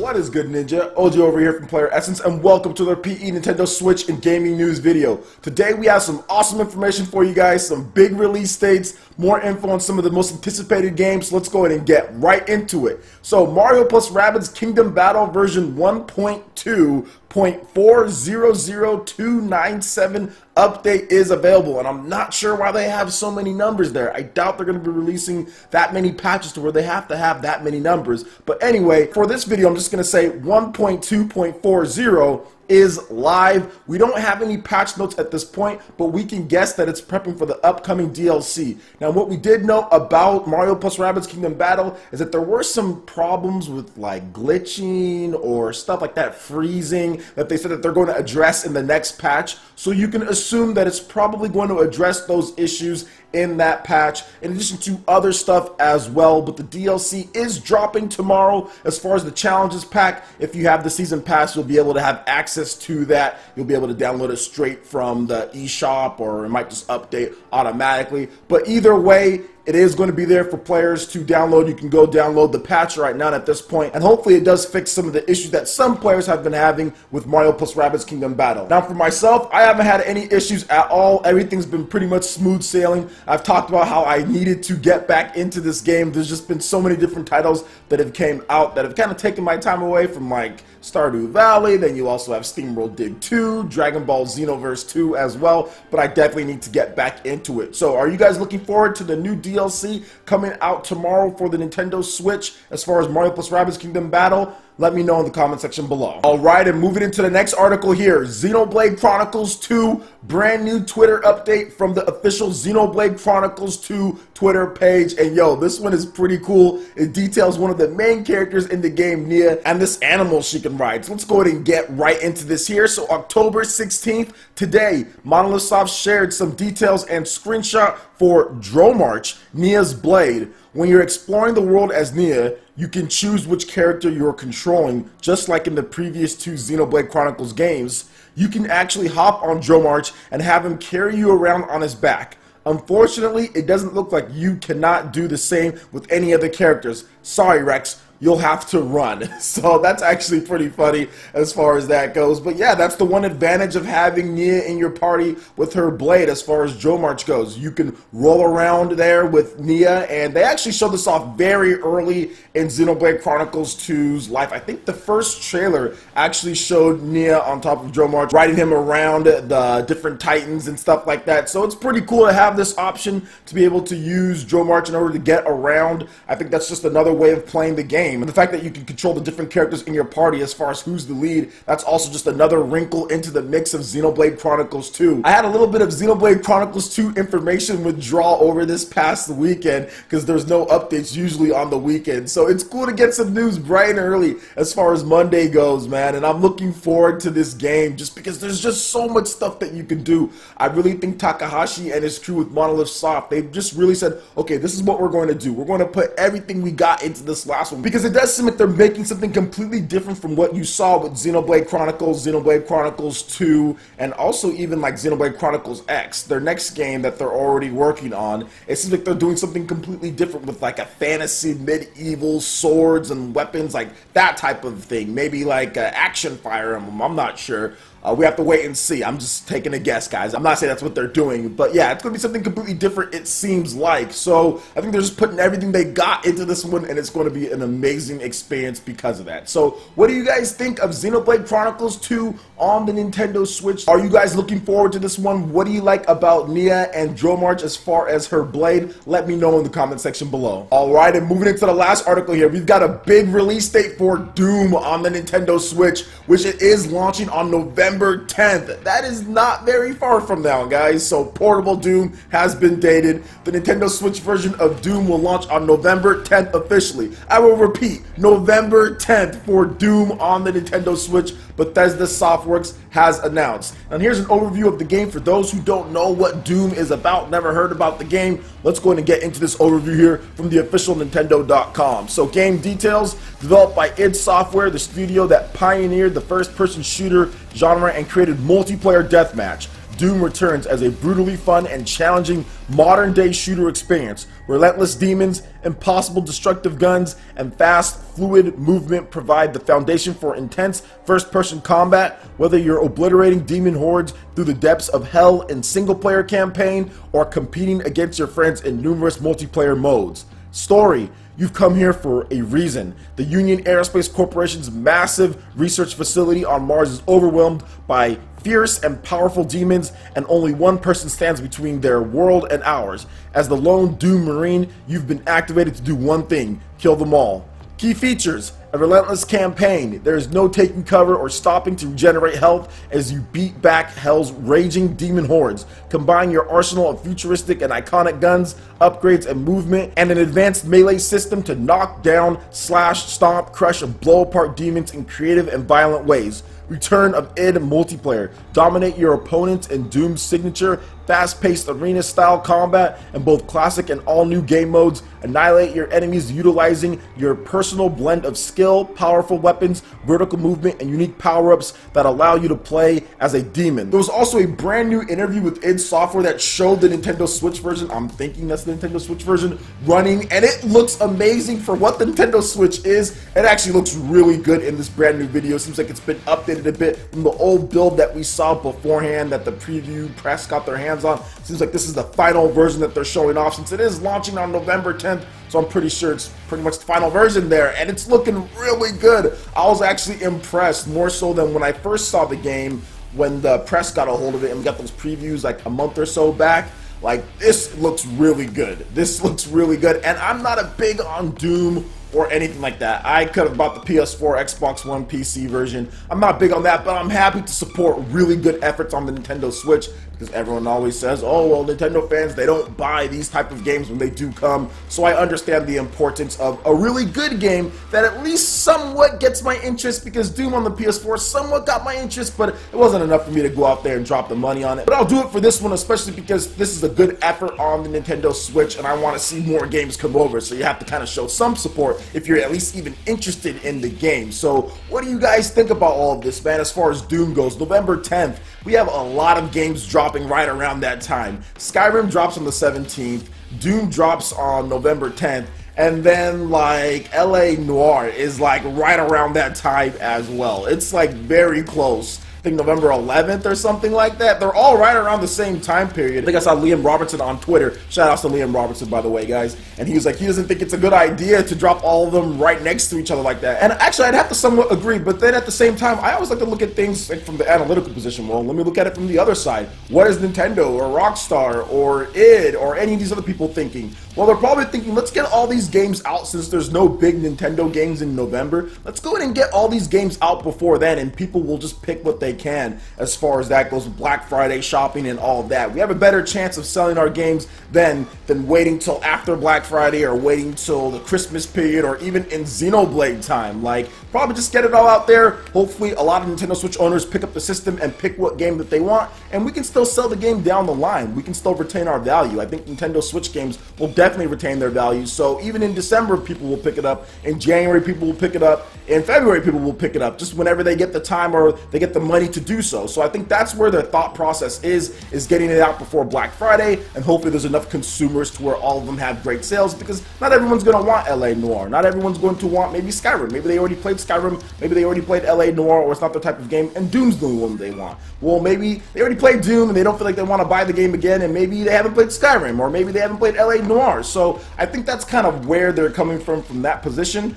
What is good, Ninja? OG over here from PlayerEssence, and welcome to the PE Nintendo Switch and Gaming News video. Today we have some awesome information for you guys, some big release dates, more info on some of the most anticipated games. Let's go ahead and get right into it. So Mario plus Rabbids Kingdom Battle version 1.2.400297 update is available, and I'm not sure why they have so many numbers there. I doubt they're going to be releasing that many patches to where they have to have that many numbers. But anyway, for this video I'm just going to say 1.2.40 is live. We don't have any patch notes at this point, but we can guess that it's prepping for the upcoming DLC. Now, what we did know about Mario plus Rabbids Kingdom Battle is that there were some problems with like glitching or stuff like that, freezing, that they said that they're going to address in the next patch. So you can assume that it's probably going to address those issues in that patch, in addition to other stuff as well. But the DLC is dropping tomorrow. As far as the challenges pack, if you have the season pass, you'll be able to have access to that. You'll be able to download it straight from the eShop, or it might just update automatically. But either way, it is going to be there for players to download. You can go download the patch right now at this point, and hopefully it does fix some of the issues that some players have been having with Mario plus Rabbids Kingdom Battle. Now, for myself, I haven't had any issues at all. Everything's been pretty much smooth sailing. I've talked about how I needed to get back into this game. There's just been so many different titles that have came out that have kind of taken my time away, from like Stardew Valley. Then you also have SteamWorld Dig 2, Dragon Ball Xenoverse 2 as well, but I definitely need to get back into it. So are you guys looking forward to the new DLC coming out tomorrow for the Nintendo Switch as far as Mario plus Rabbids Kingdom Battle? Let me know in the comment section below. Alright, and moving into the next article here, Xenoblade Chronicles 2, brand new Twitter update from the official Xenoblade Chronicles 2 Twitter page. And yo, this one is pretty cool. It details one of the main characters in the game, Nia, and this animal she can ride. So let's go ahead and get right into this here. So October 16th, today, Monolith Soft shared some details and screenshot for Dromarch, Nia's blade. When you're exploring the world as Nia, you can choose which character you're controlling, just like in the previous two Xenoblade Chronicles games. You can actually hop on Dromarch and have him carry you around on his back. Unfortunately, it doesn't look like you cannot do the same with any other characters. Sorry, Rex. You'll have to run. So that's actually pretty funny as far as that goes. But yeah, that's the one advantage of having Nia in your party with her blade as far as Dromarch goes. You can roll around there with Nia, and they actually showed this off very early in Xenoblade Chronicles 2's life. I think the first trailer actually showed Nia on top of Dromarch, riding him around the different titans and stuff like that. So it's pretty cool to have this option to be able to use Dromarch in order to get around. I think that's just another way of playing the game. And the fact that you can control the different characters in your party as far as who's the lead, that's also just another wrinkle into the mix of Xenoblade Chronicles 2. I had a little bit of Xenoblade Chronicles 2 information withdrawal over this past weekend because there's no updates usually on the weekend. So it's cool to get some news bright and early as far as Monday goes, man. And I'm looking forward to this game just because there's just so much stuff that you can do. I really think Takahashi and his crew with Monolith Soft, they've just really said, okay, this is what we're going to do. We're going to put everything we got into this last one, because it does seem like they're making something completely different from what you saw with Xenoblade Chronicles 2, and also even like Xenoblade Chronicles X, their next game that they're already working on. It seems like they're doing something completely different with like a fantasy, medieval, swords and weapons, like that type of thing. Maybe like action Fire Emblem, I'm not sure. We have to wait and see. I'm just taking a guess, guys. I'm not saying that's what they're doing, but yeah, it's going to be something completely different, it seems like. So I think they're just putting everything they got into this one, and it's going to be an amazing experience because of that. So what do you guys think of Xenoblade Chronicles 2 on the Nintendo Switch? Are you guys looking forward to this one? What do you like about Nia and Dromarch as far as her blade? Let me know in the comment section below. Alright, and moving into the last article here, we've got a big release date for Doom on the Nintendo Switch, which it is launching on November 10th. That is not very far from now, guys. So portable Doom has been dated. The Nintendo Switch version of Doom will launch on November 10th officially. I will repeat, November 10th for Doom on the Nintendo Switch. Bethesda Softworks has announced. And here's an overview of the game for those who don't know what Doom is about, never heard about the game. Let's go ahead and get into this overview here from the official Nintendo.com. So game details, developed by id Software, the studio that pioneered the first-person shooter genre and created multiplayer deathmatch. Doom returns as a brutally fun and challenging modern-day shooter experience. Relentless demons, impossible destructive guns, and fast, fluid movement provide the foundation for intense first-person combat, whether you're obliterating demon hordes through the depths of hell in single-player campaign or competing against your friends in numerous multiplayer modes. Story: you've come here for a reason. The Union Aerospace Corporation's massive research facility on Mars is overwhelmed by fierce and powerful demons, and only one person stands between their world and ours. As the lone Doom Marine, you've been activated to do one thing: kill them all. Key features: a relentless campaign. There is no taking cover or stopping to regenerate health as you beat back Hell's raging demon hordes. Combine your arsenal of futuristic and iconic guns, upgrades, and movement, and an advanced melee system to knock down, slash, stomp, crush, and blow apart demons in creative and violent ways. Return of id multiplayer. Dominate your opponents in Doom's signature fast-paced arena-style combat in both classic and all-new game modes. Annihilate your enemies utilizing your personal blend of skill, powerful weapons, vertical movement, and unique power-ups that allow you to play as a demon. There was also a brand new interview with id Software that showed the Nintendo Switch version, I'm thinking that's the Nintendo Switch version, running, and it looks amazing for what the Nintendo Switch is. It actually looks really good in this brand new video. Seems like it's been updated a bit from the old build that we saw beforehand that the preview press got their hands on. Seems like this is the final version that they're showing off, since it is launching on November 10th, so I'm pretty sure it's pretty much the final version there, and it's looking really good. I was actually impressed, more so than when I first saw the game, when the press got a hold of it and we got those previews like a month or so back. Like, this looks really good. This looks really good, and I'm not a big on Doom or anything like that. I could have bought the PS4, Xbox One, PC version. I'm not big on that, but I'm happy to support really good efforts on the Nintendo Switch, because everyone always says, oh, well, Nintendo fans, they don't buy these type of games when they do come. So I understand the importance of a really good game that at least somewhat gets my interest, because Doom on the PS4 somewhat got my interest, but it wasn't enough for me to go out there and drop the money on it. But I'll do it for this one, especially because this is a good effort on the Nintendo Switch, and I want to see more games come over, so you have to kind of show some support if you're at least even interested in the game. So what do you guys think about all of this, man, as far as Doom goes? November 10th, we have a lot of games dropping right around that time. Skyrim drops on the 17th, Doom drops on November 10th, and then like LA Noire is like right around that time as well. It's like very close. I think November 11th or something like that. They're all right around the same time period. I think I saw Liam Robertson on Twitter. Shout out to Liam Robertson, by the way, guys. And he was like, he doesn't think it's a good idea to drop all of them right next to each other like that. And actually, I'd have to somewhat agree. But then at the same time, I always like to look at things like from the analytical position. Well, let me look at it from the other side. What is Nintendo or Rockstar or id or any of these other people thinking? Well, they're probably thinking, let's get all these games out since there's no big Nintendo games in November. Let's go ahead and get all these games out before then, and people will just pick what they can as far as that goes with Black Friday shopping and all that. We have a better chance of selling our games then than waiting till after Black Friday or waiting till the Christmas period or even in Xenoblade time. Like, probably just get it all out there. Hopefully, a lot of Nintendo Switch owners pick up the system and pick what game that they want, and we can still sell the game down the line. We can still retain our value. I think Nintendo Switch games will definitely retain their value. So even in December, people will pick it up. In January, people will pick it up. In February, people will pick it up just whenever they get the time or they get the money to do so. So I think that's where their thought process is getting it out before Black Friday, and hopefully there's enough consumers to where all of them have great sales, because not everyone's going to want LA Noire. Not everyone's going to want maybe Skyrim. Maybe they already played Skyrim. Maybe they already played LA Noire, or it's not their type of game, and Doom's the only one they want. Well, maybe they already played Doom and they don't feel like they want to buy the game again, and maybe they haven't played Skyrim, or maybe they haven't played LA Noire. So I think that's kind of where they're coming from that position,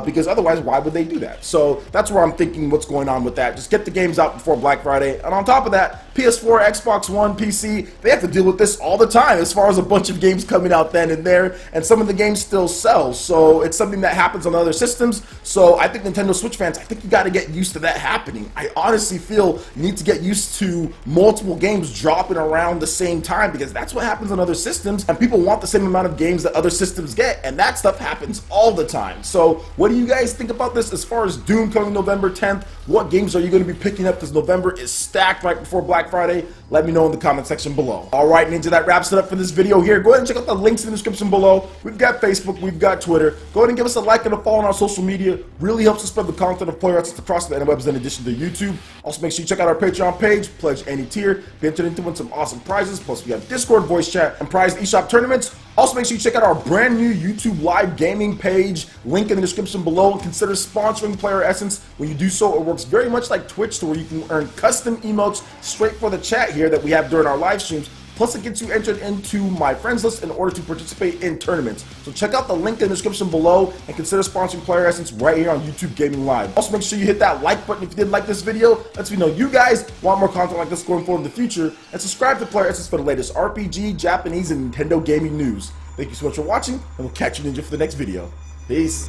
because otherwise, why would they do that? So that's where I'm thinking what's going on with that. Just get the games out before Black Friday, and on top of that, PS4, Xbox One, PC, they have to deal with this all the time as far as a bunch of games coming out then and there, and some of the games still sell, so it's something that happens on other systems. So I think Nintendo Switch fans, I think you got to get used to that happening. I honestly feel you need to get used to multiple games dropping around the same time, because that's what happens on other systems, and people want the same amount amount of games that other systems get, and that stuff happens all the time. So what do you guys think about this as far as Doom coming November 10th? What games are you going to be picking up, because November is stacked right before Black Friday? Let me know in the comment section below. Alright, Ninja, that wraps it up for this video here. Go ahead and check out the links in the description below. We've got Facebook, we've got Twitter. Go ahead and give us a like and a follow on our social media. Really helps us spread the content of PlayerEssence across the interwebs in addition to YouTube. Also, make sure you check out our Patreon page, pledge any tier, be entered into win some awesome prizes. Plus, we have Discord voice chat and prized eShop tournaments. Also, make sure you check out our brand new YouTube live gaming page, link in the description below, and consider sponsoring PlayerEssence. When you do so, it works very much like Twitch, to where you can earn custom emotes straight for the chat here that we have during our live streams. Plus, it gets you entered into my friends list in order to participate in tournaments. So check out the link in the description below and consider sponsoring PlayerEssence right here on YouTube Gaming Live. Also, make sure you hit that like button if you did like this video. Lets me know you guys want more content like this going forward in the future. And subscribe to PlayerEssence for the latest RPG, Japanese, and Nintendo gaming news. Thank you so much for watching, and we'll catch you, Ninja, for the next video. Peace.